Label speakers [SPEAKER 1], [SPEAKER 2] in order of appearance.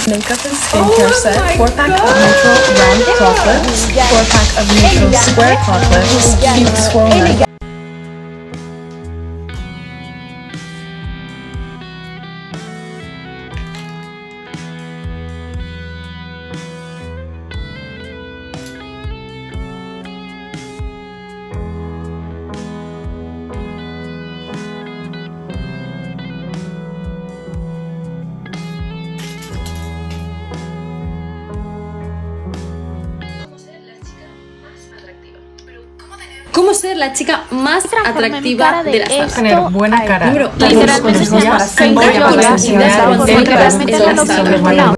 [SPEAKER 1] Makeup and skincare set, 4-pack of neutral round claw clips, 4-pack of neutral square claw clips, cute swirl.
[SPEAKER 2] ¿Cómo ser la chica más atractiva de la sala?
[SPEAKER 3] Tener buena cara.
[SPEAKER 2] Número
[SPEAKER 3] Literalmente
[SPEAKER 2] consejos para
[SPEAKER 3] se llama
[SPEAKER 2] ser buena cara.